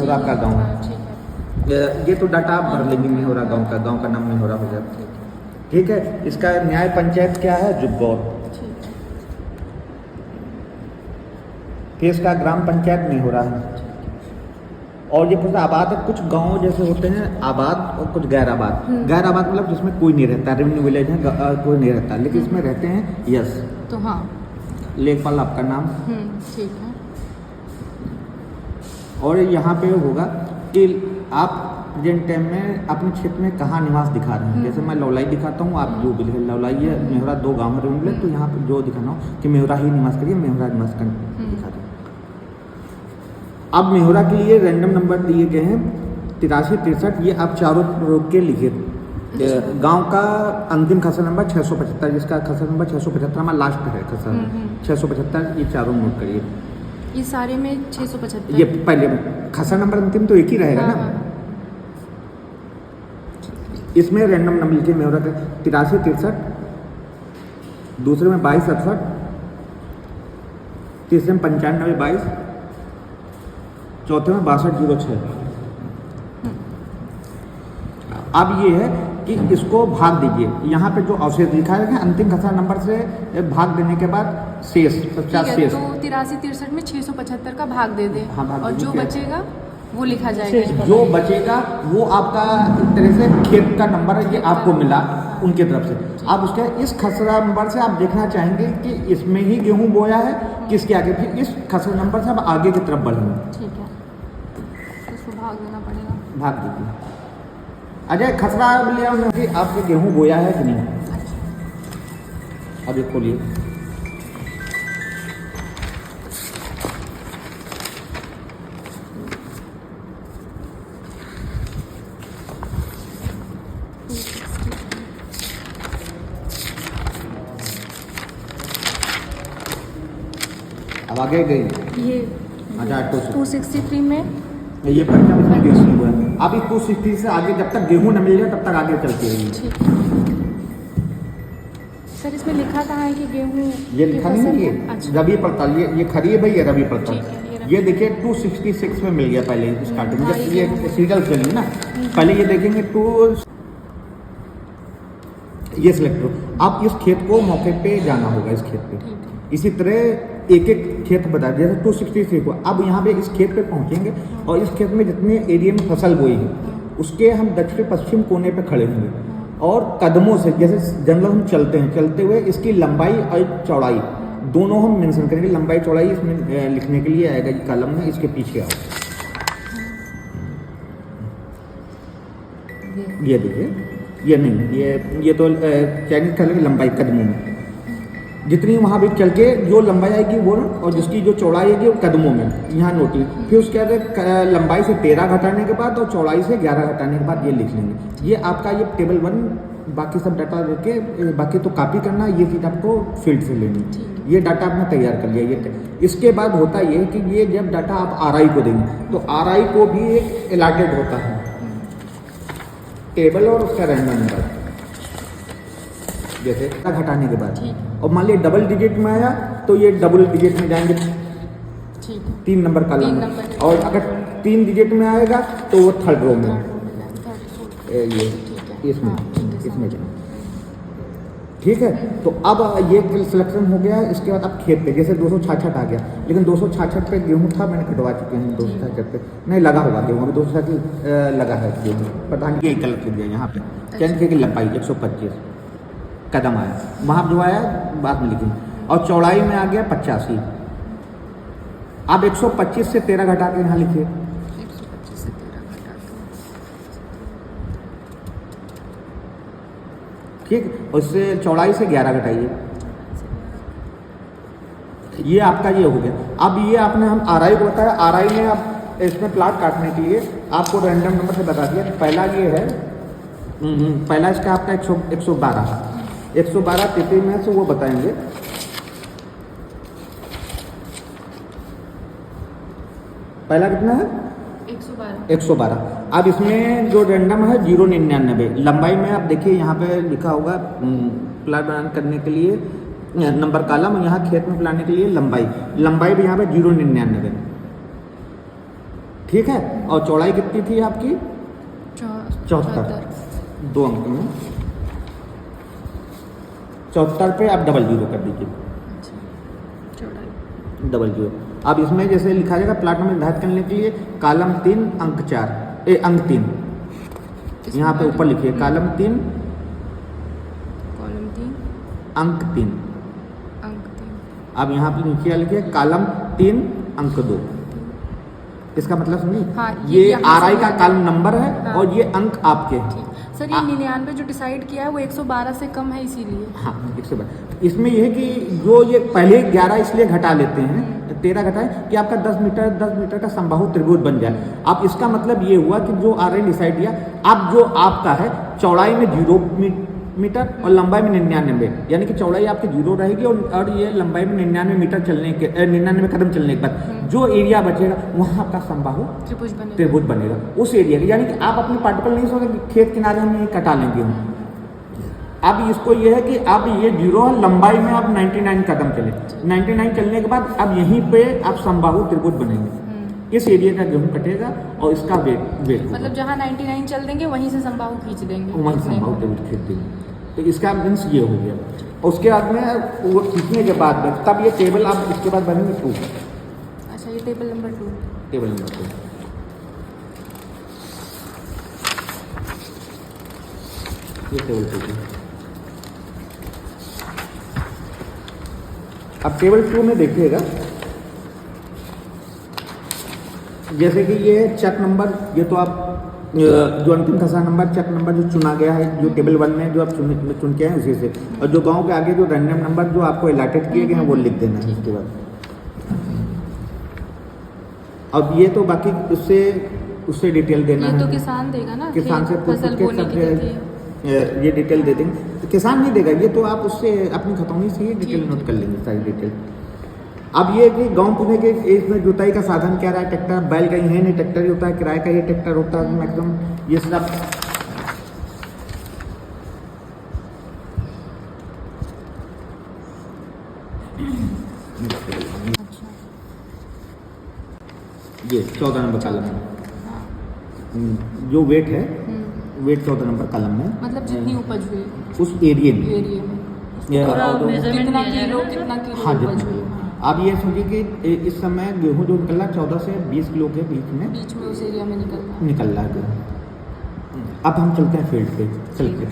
मेहरा का गाँव है। ठीक है। ये तो डाटा आप भर लेंगे, मेहरा गाँव का नाम मेहरा हो जाएगा। ठीक है। इसका न्याय पंचायत क्या है? जुब्बौर। ठीक है। फिर इसका ग्राम पंचायत मेहरा है। और ये पूरा आबाद है। कुछ गांव जैसे होते हैं आबाद और कुछ गैर आबाद। गैर आबाद मतलब जिसमें कोई नहीं रहता, रेवेन्यू विलेज है, कोई नहीं रहता, लेकिन इसमें रहते हैं यस। तो हाँ, लेखपाल आपका नाम। ठीक है। और यहाँ पे होगा कि आप प्रेजेंट टाइम में अपने क्षेत्र में कहाँ निवास दिखा रहे हैं। जैसे मैं लौलाई दिखाता हूँ, आप जो भी लौलाई है, मेहरा 2 गाँव में मिले, तो यहाँ पे जो दिखाना हो कि मेहरा ही निवास करिए, मेहरा निवास कर दिखा दें। अब मेहरा के लिए रैंडम नंबर दिए गए हैं 83 63। ये आप चारों रोक के लिखिए। गांव का अंतिम खसरा नंबर 675, जिसका खसरा नंबर 675 हमारा लास्ट है खसरा 675, ये चारों नोट करिए। ये सारे में 675। ये पहले खसरा नंबर अंतिम तो एक ही रहेगा ना। इसमें रैंडम नंबर लिखिए मेहरा का 83 63, दूसरे में 22 68, तीसरे में 95 22, चौथे में 62 06। अब ये है कि इसको भाग दीजिए। यहाँ पे जो अवशेष लिखा है अंतिम खसरा नंबर से भाग देने के बाद शेष 50 शेष। तो 83 63 में 675 का भाग दे दे। हाँ, भाग और दीजिए। जो बचेगा वो लिखा जाएगा। जो बचेगा वो आपका एक तरह से खेत का नंबर है, ये आपको मिला उनके तरफ से। आप उसके इस खसरा नंबर से आप देखना चाहेंगे कि इसमें ही गेहूं बोया है किसके आगे, फिर इस खसरा नंबर से आप आगे की तरफ बढ़ेंगे। ठीक है, तो इसको भाग देना पड़ेगा। भाग दीजिए। अजय खसरा लिया कि आपने गेहूं बोया है कि नहीं। अब ये खोलिए। अब आगे गई ये अच्छा 263 में ये पंजाब में गेहूं हुआ है। अब इस 260 से आगे जब तक गेहूं न मिल जाए तब तक आगे चलती रहेगी। ठीक है। सर इसमें लिखा कहाँ है कि गेहूँ ये लिखा नहीं है, ये अच्छा। रबी पड़ताल, ये खरी है भाई, ये रबी पड़ताल। ठीक है, ये देखिए 266 में मिल गया पहले स्टार्टिंग में, हाँ, जब ये ये सीरियल चली ना। पहले ये देखेंगे ये सिलेक्ट करो। आप इस खेत को मौके पे जाना होगा, इस खेत पे। इसी तरह एक एक खेत बता दिया जैसे 263 को। अब यहाँ पे इस खेत पे पहुँचेंगे और इस खेत में जितने एरिया में फसल बोई है उसके हम दक्षिण पश्चिम कोने पे खड़े होंगे और कदमों से, जैसे जनरल हम चलते हैं, चलते हुए इसकी लंबाई और चौड़ाई दोनों हम मेंशन करेंगे। लंबाई चौड़ाई इसमें लिखने के लिए आएगा ये कॉलम में, इसके पीछे आओ। ये देखिए, ये नहीं, ये तो चाइनीज कलर की लंबाई कदमों में जितनी वहाँ भी चल के जो लंबाई आएगी वो, और जिसकी जो चौड़ाई आएगी वो कदमों में यहाँ नोट ली। फिर उसके बाद लंबाई से 13 घटाने के बाद और चौड़ाई से 11 घटाने के बाद ये लिख लेंगे। ये आपका ये टेबल 1, बाकी सब डाटा लेके बाकी तो कॉपी करना, ये चीज़ आपको फील्ड से लेनी। ये डाटा आपने तैयार कर लिया। ये इसके बाद होता ये है कि ये जब डाटा आप RI को देंगे तो RI को भी एक अलॉटेड होता है टेबल और उसका रैंडम नंबर, जैसे घटाने के बाद। और मान लीजिए डबल डिजिट में आया तो ये डबल डिजिट में जाएंगे, 3 नंबर कॉलम में। और अगर 3 डिजिट में आएगा तो वो थर्ड रो में, ये इसमें जाए। ठीक है। तो अब ये सिलेक्शन हो गया। इसके बाद अब खेत पे जैसे 266 आ गया, लेकिन 266 पे गेहूं था, मैंने कटवा चुके हैं। 266 पे नहीं लगा होगा गेहूँ, अभी 266 लगा है गेहूँ, पता नहीं ये गलत लिख दिया यहाँ पे। चैन की लंबाई 125 कदम आया, वहाँ जो आया बाद में लिखेंगे। और चौड़ाई में आ गया 85। अब 125 से 13 घटा के यहाँ लिखिए। 125 से 13 घटा ठीक। उससे चौड़ाई से 11 घटाइए। ये आपका ये हो गया। अब ये आपने हम RI को बताया। RI में आप इसमें प्लाट काटने के लिए आपको रैंडम नंबर से बता दिया। पहला ये है, पहला इसका आपका 112 112 में से वो बताएंगे। पहला कितना है? 112। अब इसमें जो रैंडम है 099। लंबाई में आप देखिए यहाँ पे लिखा होगा प्लाट बनाने करने के लिए नंबर कॉलम, यहाँ खेत में बनाने के लिए लंबाई भी यहाँ पे 099। ठीक है। और चौड़ाई कितनी थी आपकी? 74, 2 अंक में 74 पे आप डबल जीरो कर दीजिए, डबल जीरो। अब इसमें जैसे लिखा जाएगा प्लाट नंबर निर्धारित करने के लिए कॉलम 3 अंक 4 अंक 3, यहाँ पे ऊपर लिखिए कॉलम 3 अंक 3। अब यहाँ पे नीचे लिखिए कॉलम 3 अंक 2। इसका मतलब समझिए, हाँ, ये आरआई का कॉलम नंबर है, हाँ, और ये अंक आपके हैं। सर ये 99 जो डिसाइड किया है वो 112 से कम है इसीलिए। हाँ 112। इसमें यह है कि जो ये पहले 11 इसलिए घटा लेते हैं, 13 घटाए कि आपका 10 मीटर का समबाहु त्रिभुज बन जाए। अब इसका मतलब ये हुआ कि जो आरआई डिसाइड किया, अब जो आपका है चौड़ाई में 0 मीटर और लंबाई में 99, यानी कि चौड़ाई आपकी 0 रहेगी और ये लंबाई में 99 मीटर चलने के 99 कदम चलने के बाद जो एरिया बचेगा वहाँ आपका समबाहु त्रिभुज बनेगा उस एरिया का। यानी कि आप अपने पार्टिकल नहीं सोचेंगे खेत किनारे हम ये कटा लेंगे हम। अब इसको ये है कि अब ये 0 है, लंबाई में आप 99 कदम चले, 99 चलने के बाद अब यहीं पे आप समबाहु त्रिभुज बनेंगे। इस एरिया का गेहूं कटेगा और इसका वेट मतलब जहाँ 99 चल देंगे वहीं से समबाहु खींच देंगे, वहीं समबाहु त्रिभुज खींच देंगे। तो इसका मीन्स ये हो गया। उसके बाद में वो खींचने के बाद में तब ये टेबल आप इसके बाद बनेंगे 2। अच्छा ये टेबल नंबर 2, टेबल नंबर 2। ये टेबल 2। अब टेबल 2 में देखिएगा, जैसे कि ये चेक नंबर, ये तो आप जो अंतिम खसरा नंबर चेक नंबर जो चुना गया है जो टेबल 1 में जो आप चुन के हैं उसी से, और जो गांव के आगे जो रैंडम नंबर जो आपको अलॉटेड किए गए हैं वो लिख देना है उसके बाद। अब ये तो बाकी उससे डिटेल देना है, ये तो किसान देगा ना, किसान से फसल बोने की ये डिटेल दे देंगे। तो किसान नहीं देगा, ये तो आप उससे अपनी खतौनी से ही डिटेल नोट कर लेंगे सारी डिटेल। अब ये कि गांव पुणे के इसमें जुताई का साधन क्या रहा है, ट्रैक्टर, बैल कहीं है नहीं, ट्रैक्टर ही होता है, किराए का ये ट्रैक्टर होता है मैक्सिमम, ये सब ये 14 नंबर कॉलम में जो वेट है, वेट 14 नंबर कॉलम में, मतलब जितनी उपज हुई उस एरिया में कितना किलो हाँ उपज हुई। आप ये समझिए कि इस समय गेहूं जो निकल रहा है 14 से 20 किलो के बीच में उस एरिया में निकल रहा है गेहूं। अब हम चलते हैं फील्ड पे, चलते